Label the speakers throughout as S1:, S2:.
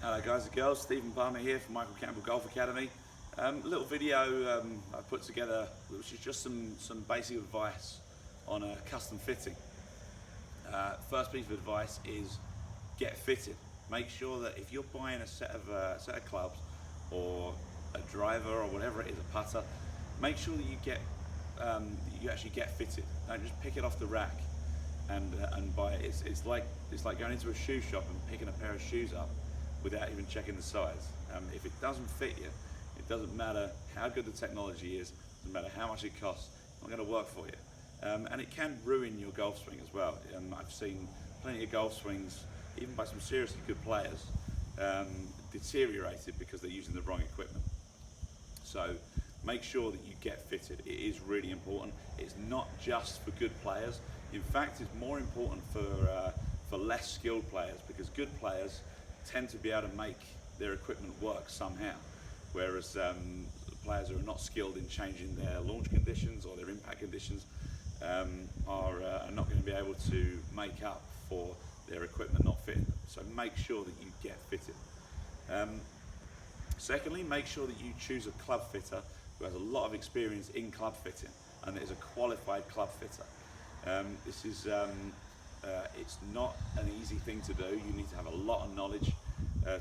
S1: Hello guys and girls, Stephen Palmer here from Michael Campbell Golf Academy. A little video I put together which is just some basic advice on a custom fitting. First piece of advice is get fitted. Make sure that if you're buying a set of clubs or a driver or whatever it is, a putter, make sure that you actually get fitted. Don't just pick it off the rack and buy it. It's like going into a shoe shop and picking a pair of shoes up without even checking the size. If it doesn't fit you, it doesn't matter how good the technology is, doesn't matter how much it costs, it's not going to work for you. And it can ruin your golf swing as well. I've seen plenty of golf swings, even by some seriously good players, deteriorated because they're using the wrong equipment. So make sure that you get fitted. It is really important. It's not just for good players. In fact, it's more important for less skilled players, because good players tend to be able to make their equipment work somehow, whereas players who are not skilled in changing their launch conditions or their impact conditions are not going to be able to make up for their equipment not fitting them. So make sure that you get fitted. Secondly, make sure that you choose a club fitter who has a lot of experience in club fitting and is a qualified club fitter. It's not an easy thing to do. You need to have a lot of knowledge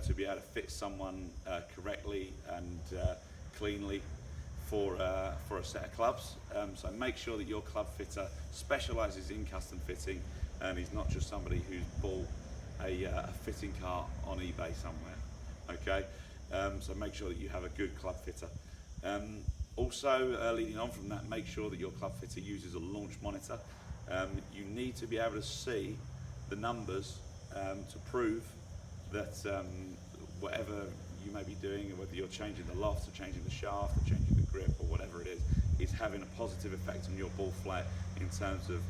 S1: to be able to fit someone correctly and cleanly for a set of clubs. So make sure that your club fitter specialises in custom fitting and he's not just somebody who's bought a fitting cart on eBay somewhere. Okay, so make sure that you have a good club fitter. Also, leading on from that, make sure that your club fitter uses a launch monitor. You need to be able to see the numbers to prove that whatever you may be doing, whether you're changing the loft or changing the shaft or changing the grip or whatever it is having a positive effect on your ball flight in terms of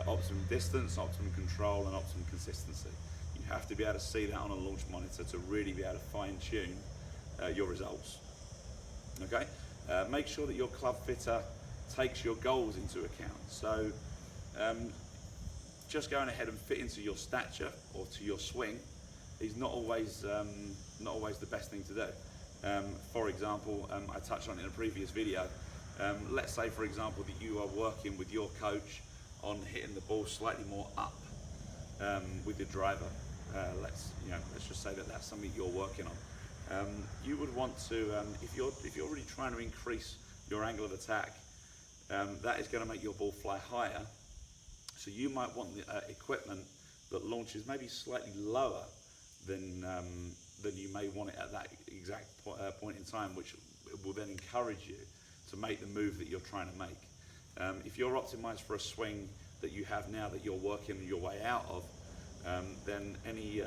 S1: optimum distance, optimum control and optimum consistency. You have to be able to see that on a launch monitor to really be able to fine tune your results. Okay, make sure that your club fitter takes your goals into account. So just going ahead and fitting to your stature or to your swing is not always the best thing to do. For example, I touched on it in a previous video. Let's say, for example, that you are working with your coach on hitting the ball slightly more up with your driver. Let's just say that that's something you're working on. You would want to, if you're really trying to increase your angle of attack, that is going to make your ball fly higher. So you might want the equipment that launches maybe slightly lower than you may want it at that exact point in time, which will then encourage you to make the move that you're trying to make. If you're optimized for a swing that you have now that you're working your way out of, then any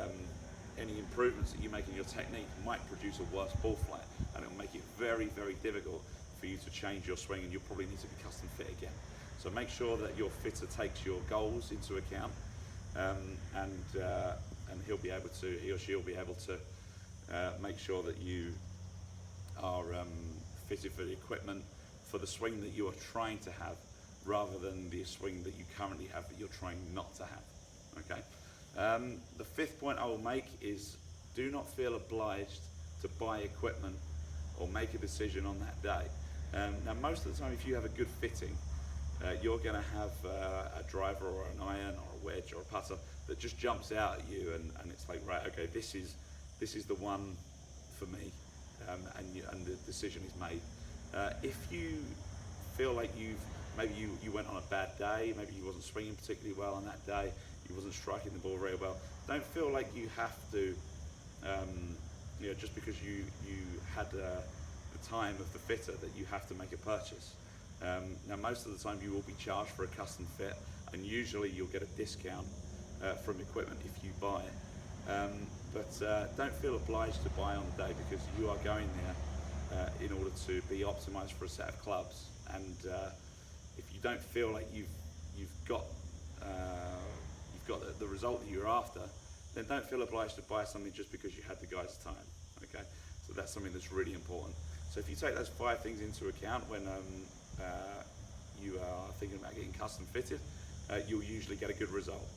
S1: improvements that you make in your technique might produce a worse ball flight, and it'll make it very, very difficult for you to change your swing, and you'll probably need to be custom fit again. So make sure that your fitter takes your goals into account, and he or she will be able to make sure that you are fitted for the equipment for the swing that you are trying to have, rather than the swing that you currently have that you're trying not to have. Okay. The fifth point I will make is do not feel obliged to buy equipment or make a decision on that day. Now, most of the time, if you have a good fitting, you're going to have a driver or an iron or a wedge or a putter that just jumps out at you, and it's like, right, okay, this is the one for me, and the decision is made. If you feel like you went on a bad day, maybe you wasn't swinging particularly well on that day, you wasn't striking the ball very well, don't feel like you have to, just because you had the time of the fitter, that you have to make a purchase. Now, most of the time you will be charged for a custom fit, and usually you'll get a discount from equipment if you buy it. But don't feel obliged to buy on the day, because you are going there in order to be optimized for a set of clubs. And if you don't feel like you've got the result that you're after, then don't feel obliged to buy something just because you had the guy's time. Okay, so that's something that's really important. So if you take those 5 things into account when you are thinking about getting custom fitted, you'll usually get a good result.